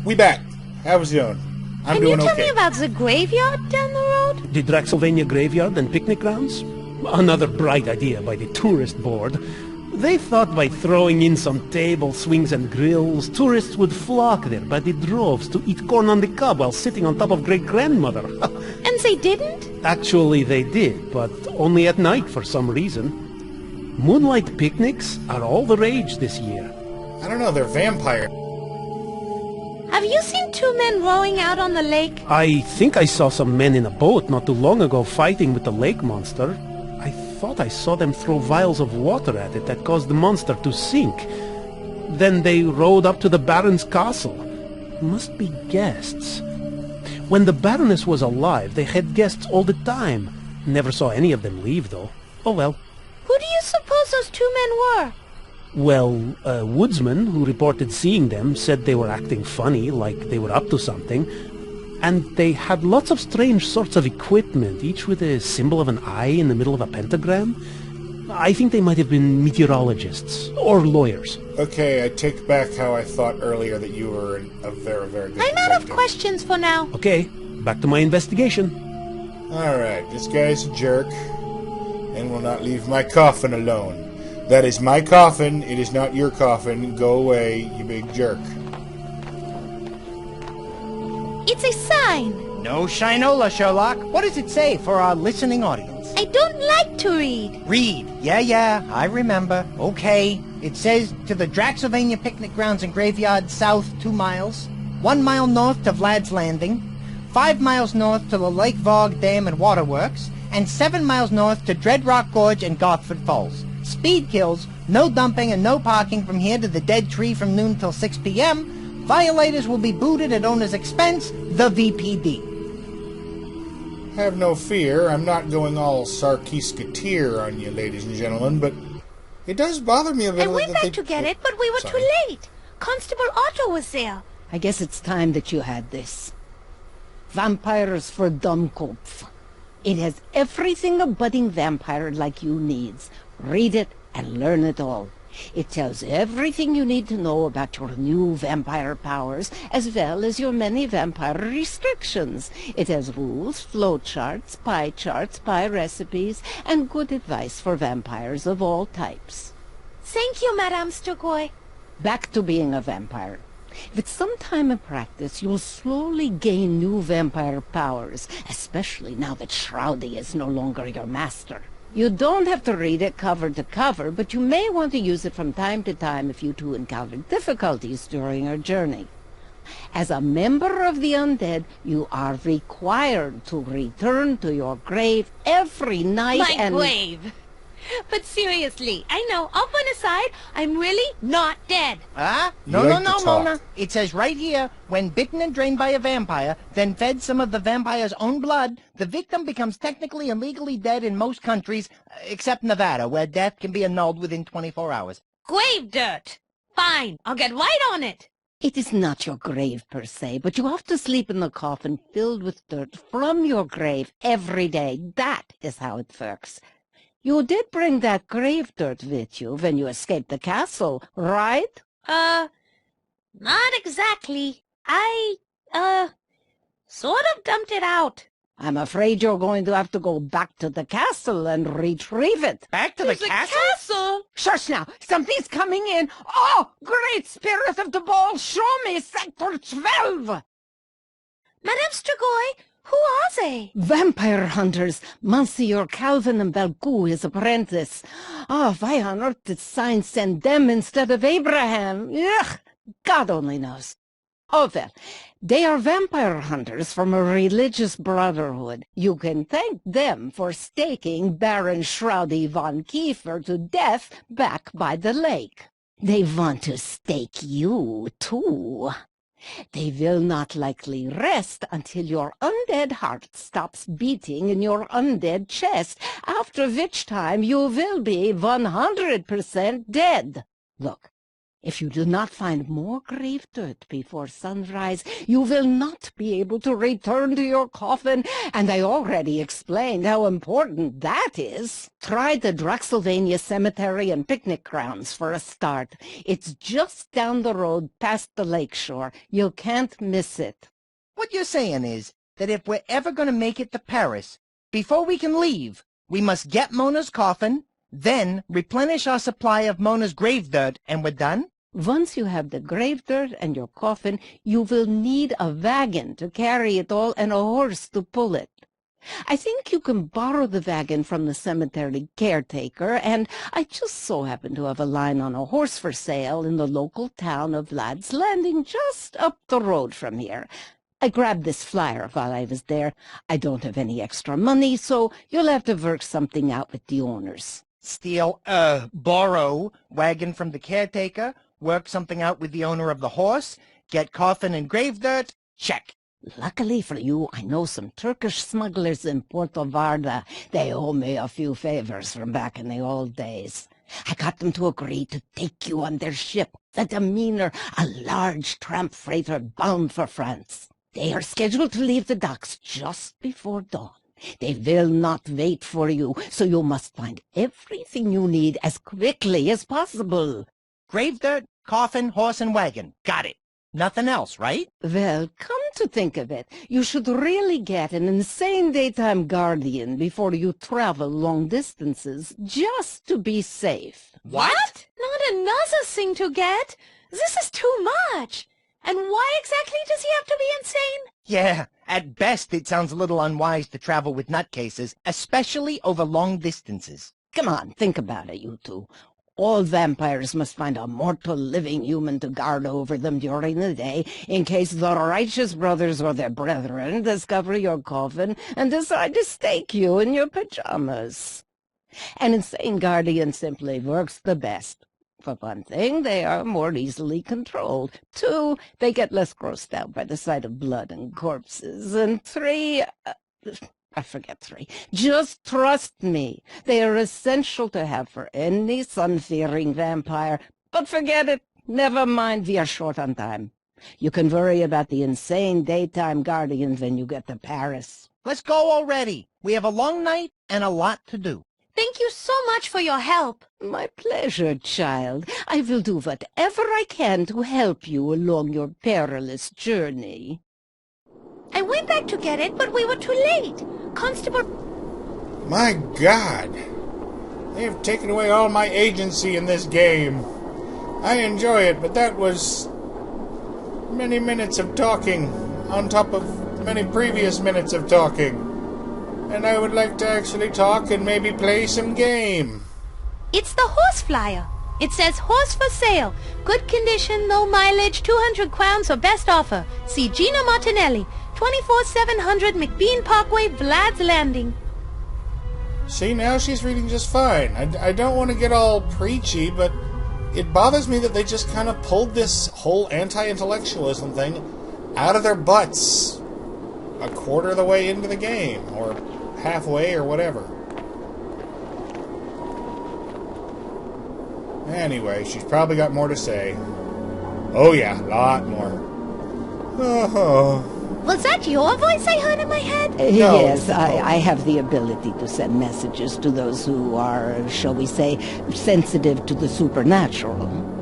We back. How's it going? I'm doing okay. Can you tell me about the graveyard down the road? The Draxylvania graveyard and picnic grounds? Another bright idea by the tourist board. They thought by throwing in some tables, swings and grills, tourists would flock there by the droves to eat corn on the cob while sitting on top of great-grandmother. And they didn't? Actually, they did, but only at night for some reason. Moonlight picnics are all the rage this year. I don't know, they're vampire. Have you seen two men rowing out on the lake? I think I saw some men in a boat not too long ago fighting with the lake monster. I thought I saw them throw vials of water at it that caused the monster to sink. Then they rowed up to the Baron's castle. Must be guests. When the Baroness was alive, they had guests all the time. Never saw any of them leave, though. Oh well. Who do you suppose those two men were? Well, a woodsman who reported seeing them said they were acting funny, like they were up to something. And they had lots of strange sorts of equipment, each with a symbol of an eye in the middle of a pentagram. I think they might have been meteorologists or lawyers. Okay, I take back how I thought earlier that you were a very, very good I'm out of detective. questions for now. Okay, back to my investigation. Alright, this guy's a jerk and will not leave my coffin alone. That is my coffin, it is not your coffin. Go away, you big jerk. It's a sign. No shinola, Sherlock. What does it say for our listening audience? I don't like to read. Read. Yeah, I remember. Okay. It says, to the Draxylvania picnic grounds and graveyard south 2 miles, 1 mile north to Vlad's Landing, 5 miles north to the Lake Vogue Dam and Waterworks, and 7 miles north to Dreadrock Gorge and Garthford Falls. Speed kills, no dumping and no parking from here to the Dead Tree from noon till 6 p.m., Violators will be booted at owner's expense, the VPD. Have no fear, I'm not going all Sarkisketeer on you, ladies and gentlemen, but it does bother me a bit. I went back to get it, but we were too late. Constable Otto was there. I guess it's time that you had this. Vampires for Dummkopf. It has everything a budding vampire like you needs. Read it and learn it all. It tells everything you need to know about your new vampire powers, as well as your many vampire restrictions. It has rules, flowcharts, pie recipes, and good advice for vampires of all types. Thank you, Madame Sturgoy. Back to being a vampire. With some time in practice, you'll slowly gain new vampire powers, especially now that Shroudy is no longer your master. You don't have to read it cover to cover, but you may want to use it from time to time if you two encounter difficulties during your journey. As a member of the undead, you are required to return to your grave every night My grave. But seriously, I know, up on the side, I'm really not dead. Ah? You No, like to talk. Mona. It says right here, when bitten and drained by a vampire, then fed some of the vampire's own blood, the victim becomes technically and legally dead in most countries, except Nevada, where death can be annulled within 24 hours. Grave dirt. Fine, I'll get right on it. It is not your grave per se, but you have to sleep in a coffin filled with dirt from your grave every day. That is how it works. You did bring that grave dirt with you when you escaped the castle, right? Not exactly. I, sort of dumped it out. I'm afraid you're going to have to go back to the castle and retrieve it. Back to the castle? Shush now! Something's coming in! Oh, great spirit of the ball, show me Sector 12! Madame Sturgoy, who are they? Vampire hunters, Monsieur Calvin and Belcou, his apprentice. Ah, why on earth did Sign send them instead of Abraham? Ugh, God only knows. Oh, well, they are vampire hunters from a religious brotherhood. You can thank them for staking Baron Shroudy von Kiefer to death back by the lake. They want to stake you, too. They will not likely rest until your undead heart stops beating in your undead chest, after which time you will be 100% dead. Look, If you do not find more grave dirt before sunrise, you will not be able to return to your coffin, and I already explained how important that is. Try the Draxylvania Cemetery and Picnic Grounds for a start. It's just down the road past the lakeshore. You can't miss it. What you're saying is that if we're ever going to make it to Paris, before we can leave, we must get Mona's coffin, then replenish our supply of Mona's grave dirt, and we're done? Once you have the grave dirt and your coffin, you will need a wagon to carry it all and a horse to pull it. I think you can borrow the wagon from the cemetery caretaker, and I just so happen to have a line on a horse for sale in the local town of Lad's Landing, just up the road from here. I grabbed this flyer while I was there. I don't have any extra money, so you'll have to work something out with the owners. Borrow wagon from the caretaker, work something out with the owner of the horse, get coffin and grave dirt, check. Luckily for you, I know some Turkish smugglers in Puerto Varda. They owe me a few favors from back in the old days. I got them to agree to take you on their ship, the Demeanor, a large tramp freighter bound for France. They are scheduled to leave the docks just before dawn. They will not wait for you, so you must find everything you need as quickly as possible. Grave dirt, coffin, horse, and wagon. Got it. Nothing else, right? Well, come to think of it, you should really get an insane daytime guardian before you travel long distances, just to be safe. What? Not another thing to get? This is too much. And why exactly does he have to be insane? Yeah, at best it sounds a little unwise to travel with nutcases, especially over long distances. Come on, think about it, you two. All vampires must find a mortal living human to guard over them during the day, in case the righteous brothers or their brethren discover your coffin and decide to stake you in your pajamas. An insane guardian simply works the best. For one thing, they are more easily controlled. 2, they get less grossed out by the sight of blood and corpses. And 3, I forget 3. Just trust me. They are essential to have for any sun-fearing vampire. But forget it. Never mind, we are short on time. You can worry about the insane daytime guardians when you get to Paris. Let's go already. We have a long night and a lot to do. Thank you so much for your help. My pleasure, child. I will do whatever I can to help you along your perilous journey. I went back to get it, but we were too late. Constable... My God! They have taken away all my agency in this game. I enjoy it, but that was many minutes of talking on top of many previous minutes of talking. And I would like to actually talk and maybe play some game. It's the horse flyer. It says horse for sale. Good condition, no mileage, 200 crowns or best offer. See Gina Martinelli, 24700 McBean Parkway, Vlad's Landing. See, now she's reading just fine. I don't want to get all preachy, but it bothers me that they just kind of pulled this whole anti-intellectualism thing out of their butts a quarter of the way into the game, or halfway, or whatever. Anyway, she's probably got more to say. Oh yeah, a lot more. Oh. Was that your voice I heard in my head? No. Yes, I have the ability to send messages to those who are, shall we say, sensitive to the supernatural.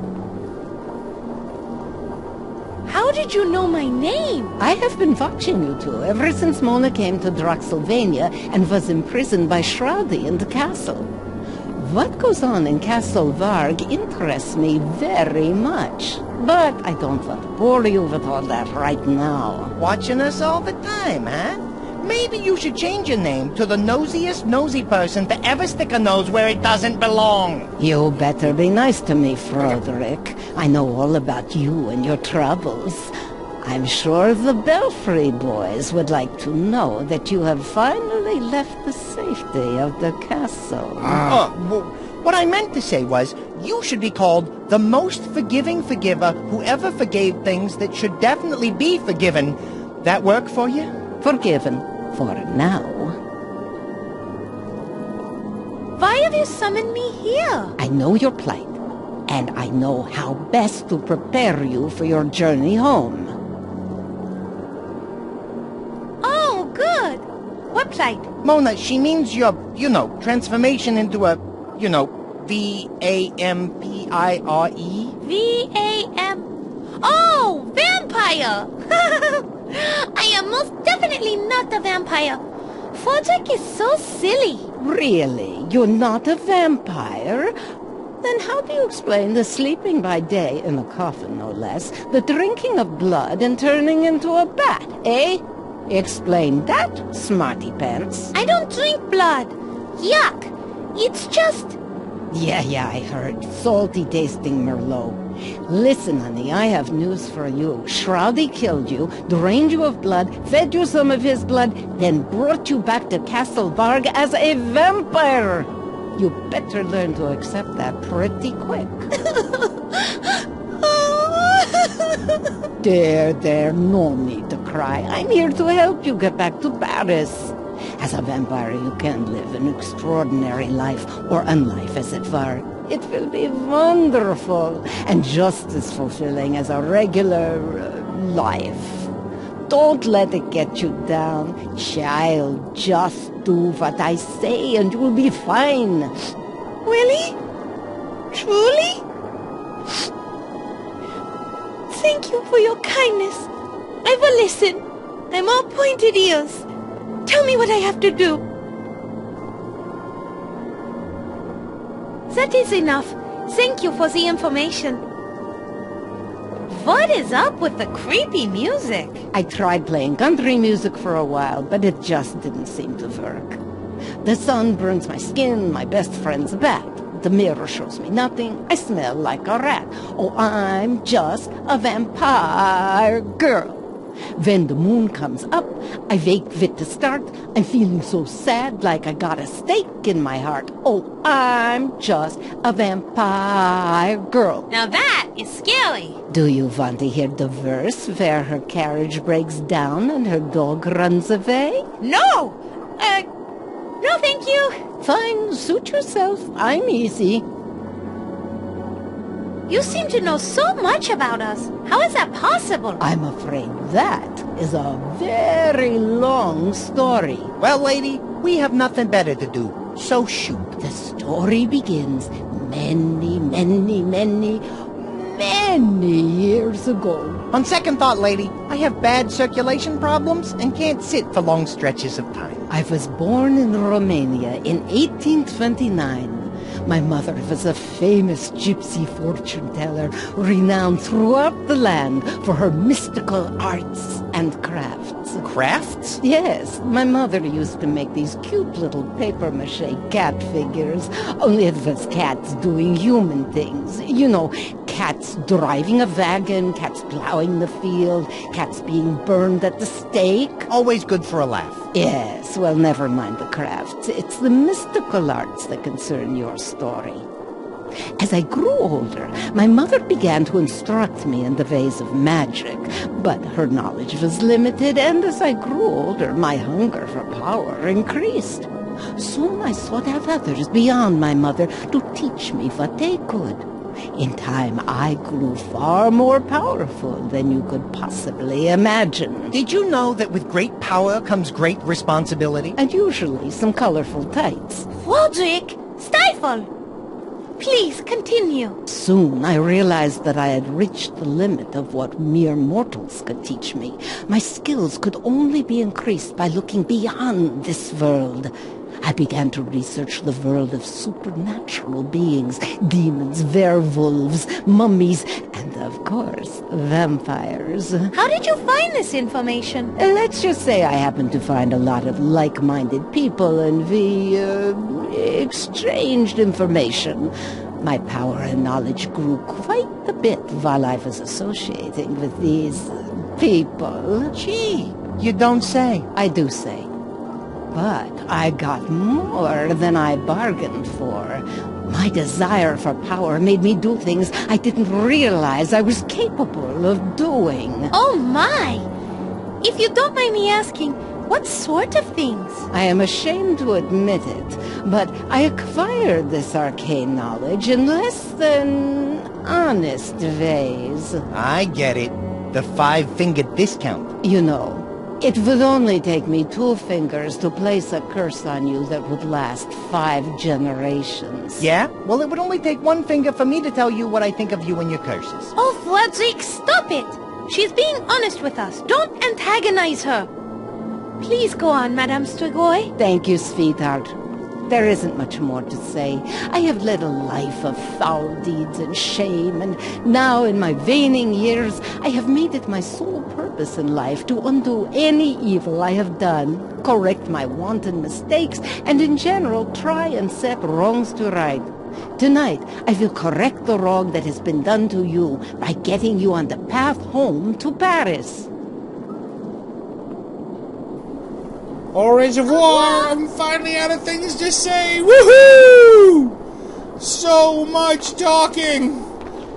How did you know my name? I have been watching you two ever since Mona came to Draxylvania and was imprisoned by Shroudy in the castle. What goes on in Castle Varg interests me very much, but I don't want to bore you with all that right now. Watching us all the time, huh? Maybe you should change your name to the nosiest nosy person to ever stick a nose where it doesn't belong. You better be nice to me, Frederick. I know all about you and your troubles. I'm sure the Belfry boys would like to know that you have finally left the safety of the castle. What I meant to say was, you should be called the most forgiving forgiver who ever forgave things that should definitely be forgiven. That work for you? Forgiven for now. Why have you summoned me here? I know your plight. and I know how best to prepare you for your journey home. Oh, good. What plight? Mona, she means your, transformation into a, Vampire. V-A-M. Oh, vampire! I am most definitely not a vampire. Fodrick is so silly. Really? You're not a vampire? Then how do you explain the sleeping by day, in a coffin no less, the drinking of blood and turning into a bat, eh? Explain that, smarty pants. I don't drink blood. Yuck. It's just... Yeah, I heard. Salty-tasting Merlot. Listen, honey, I have news for you. Shroudy killed you, drained you of blood, fed you some of his blood, then brought you back to Castle Varg as a vampire. You better learn to accept that pretty quick. There, no need to cry. I'm here to help you get back to Paris. As a vampire, you can live an extraordinary life, or unlife as it were. It will be wonderful, and just as fulfilling as a regular life. Don't let it get you down. Child, just do what I say and you'll be fine. Really? Truly? Thank you for your kindness. I will listen. I'm all pointed ears. Tell me what I have to do. That is enough. Thank you for the information. What is up with the creepy music? I tried playing country music for a while, but it just didn't seem to work. The sun burns my skin, my best friend's a bat. The mirror shows me nothing, I smell like a rat. Oh, I'm just a vampire girl. When the moon comes up, I wake with the start. I'm feeling so sad, like I got a stake in my heart. Oh, I'm just a vampire girl. Now that is scary. Do you want to hear the verse where her carriage breaks down and her dog runs away? No! No thank you. Fine, suit yourself. I'm easy. You seem to know so much about us. How is that possible? I'm afraid that is a very long story. Well, lady, we have nothing better to do, so shoot. The story begins many years ago. On second thought, lady, I have bad circulation problems and can't sit for long stretches of time. I was born in Romania in 1829. My mother was a famous gypsy fortune-teller, renowned throughout the land for her mystical arts and crafts. Crafts? Yes, my mother used to make these cute little papier-mâché cat figures, only it was cats doing human things. You know, cats driving a wagon, cats plowing the field, cats being burned at the stake. Always good for a laugh. Yes, well, never mind the crafts. It's the mystical arts that concern your story. As I grew older, my mother began to instruct me in the ways of magic, but her knowledge was limited, and as I grew older, my hunger for power increased. Soon I sought out others beyond my mother to teach me what they could. In time, I grew far more powerful than you could possibly imagine. Did you know that with great power comes great responsibility? And usually some colorful tights. Waldrick, stifle! Please, continue. Soon I realized that I had reached the limit of what mere mortals could teach me. My skills could only be increased by looking beyond this world. I began to research the world of supernatural beings, demons, werewolves, mummies, and of course, vampires. How did you find this information? Let's just say I happened to find a lot of like-minded people and we exchanged information. My power and knowledge grew quite a bit while I was associating with these people. Gee, you don't say. I do say. But I got more than I bargained for. My desire for power made me do things I didn't realize I was capable of doing. Oh my! If you don't mind me asking, What sort of things? I am ashamed to admit it, but I acquired this arcane knowledge in less than honest ways. I get it. The 5-finger discount. You know, it would only take me 2 fingers to place a curse on you that would last 5 generations. Yeah? Well, it would only take 1 finger for me to tell you what I think of you and your curses. Oh, Frederick, stop it! She's being honest with us. Don't antagonize her. Please go on, Madame Strigoi. Thank you, sweetheart. There isn't much more to say. I have led a life of foul deeds and shame, and now in my waning years, I have made it my sole purpose in life to undo any evil I have done, correct my wanton mistakes, and in general try and set wrongs to right. Tonight, I will correct the wrong that has been done to you by getting you on the path home to Paris. Au reservoir! I'm finally out of things to say! Woohoo! So much talking!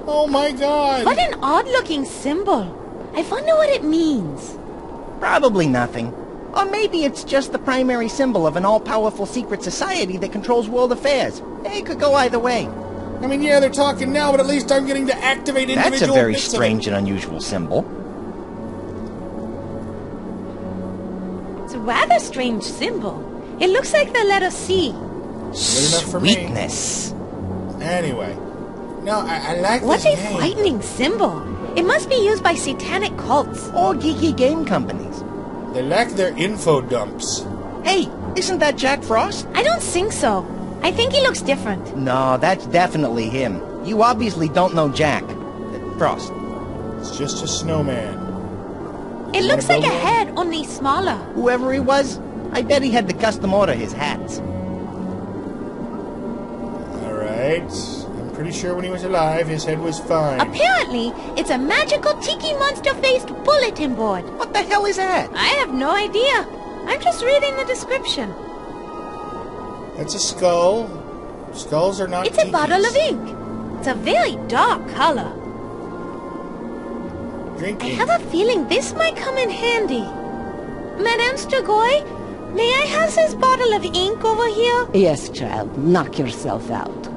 Oh my god! What an odd-looking symbol. I wonder what it means. Probably nothing. Or maybe it's just the primary symbol of an all-powerful secret society that controls world affairs. It could go either way. I mean, yeah, they're talking now, but at least I'm getting to activate individual That's a very bits of it. strange and unusual symbol. It's a rather strange symbol. It looks like the letter C. Good enough for me. Sweetness. Anyway. No, I like What this a game. frightening symbol. It must be used by satanic cults. Or geeky game companies. They lack their info dumps. Hey, isn't that Jack Frost? I don't think so. I think he looks different. No, that's definitely him. You obviously don't know Jack. Frost. It's just a snowman. It looks like a build one? head, only smaller. Whoever he was, I bet he had to custom order his hats. Alright. I'm pretty sure when he was alive, his head was fine. Apparently, it's a magical tiki monster-faced bulletin board. What the hell is that? I have no idea. I'm just reading the description. That's a skull. Skulls are not It's a tikis. bottle of ink. It's a very dark color. Drink I ink. have a feeling this might come in handy. Madame Strigoi, may I have this bottle of ink over here? Yes, child, knock yourself out.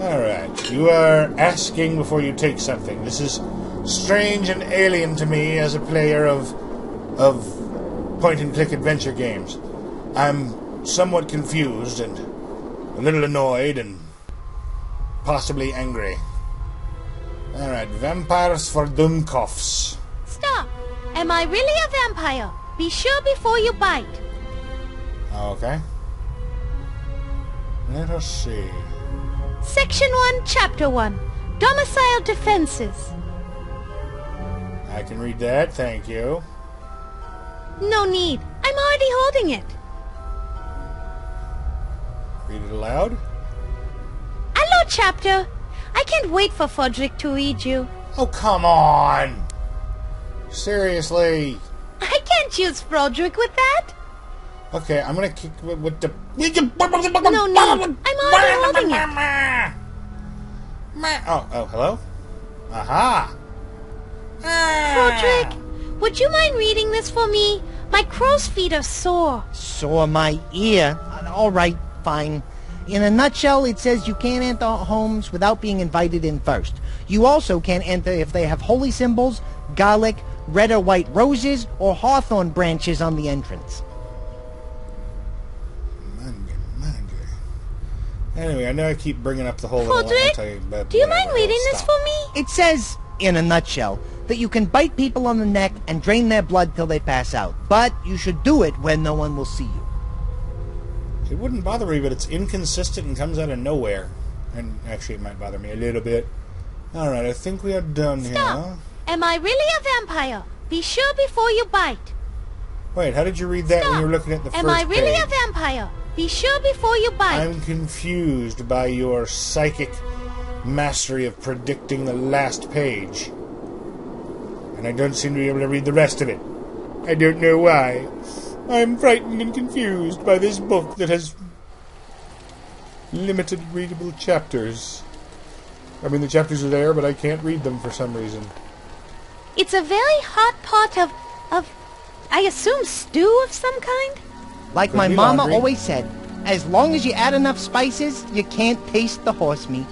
Alright. You are asking before you take something. This is strange and alien to me as a player of point-and-click adventure games. I'm somewhat confused and a little annoyed and possibly angry. Alright, vampires for Dummkopfs. Stop. Am I really a vampire? Be sure before you bite. Okay. Let us see. Section 1, Chapter 1. Domicile Defenses. I can read that, thank you. No need. I'm already holding it. Read it aloud. Hello, Chapter. I can't wait for Frederick to read you. Oh, come on! Seriously. I can't use Frederick with that. Okay, I'm gonna kick with the... No need. I'm already holding it. Oh, hello? Aha! Frederick, would you mind reading this for me? My crow's feet are sore. Sore my ear. All right, fine. In a nutshell, it says you can't enter homes without being invited in first. You also can't enter if they have holy symbols, garlic, red or white roses, or hawthorn branches on the entrance. Anyway, I know I keep bringing up the whole little Frederick, do you mind reading this for me? It says, in a nutshell, that you can bite people on the neck and drain their blood till they pass out. But you should do it when no one will see you. It wouldn't bother me, but it's inconsistent and comes out of nowhere. And actually, it might bother me a little bit. Alright, I think we are done Stop. here. Am I really a vampire? Be sure before you bite. Wait, how did you read that Stop. when you were looking at the Am first I really page? a vampire? Be sure before you bite. I'm confused by your psychic mastery of predicting the last page. And I don't seem to be able to read the rest of it. I don't know why. I'm frightened and confused by this book that has limited readable chapters. I mean, the chapters are there, but I can't read them for some reason. It's a very hot pot of I assume stew of some kind? Like my Could be mama laundry. always said, as long as you add enough spices, you can't taste the horse meat.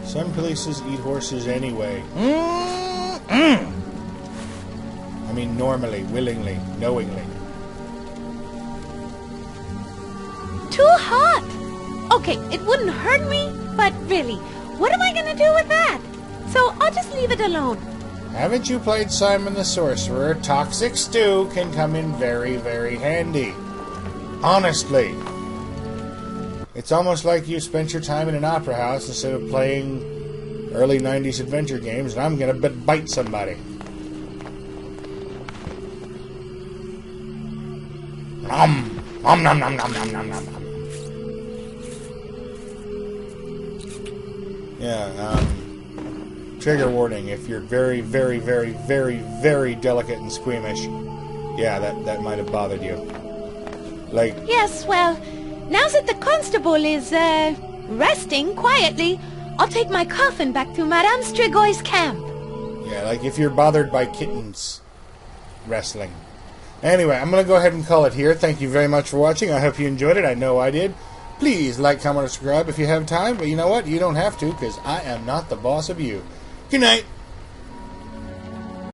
Some places eat horses anyway. Mm-mm. I mean, normally, willingly, knowingly. Too hot! Okay, it wouldn't hurt me, but really, what am I gonna do with that? So I'll just leave it alone. Haven't you played Simon the Sorcerer? Toxic stew can come in very, very handy. Honestly. It's almost like you spent your time in an opera house instead of playing early 90s adventure games, and I'm gonna bite somebody. Nom nom nom nom nom nom nom nom. Yeah, trigger warning, if you're very, very, very, very, very delicate and squeamish, yeah, that might have bothered you. Like, Yes, well, now that the constable is, resting quietly, I'll take my coffin back to Madame Strigoi camp. yeah, like if you're bothered by kittens wrestling. Anyway, I'm going to go ahead and call it here. Thank you very much for watching. I hope you enjoyed it. I know I did. Please like, comment, or subscribe if you have time. But you know what? You don't have to, because I am not the boss of you. Good night.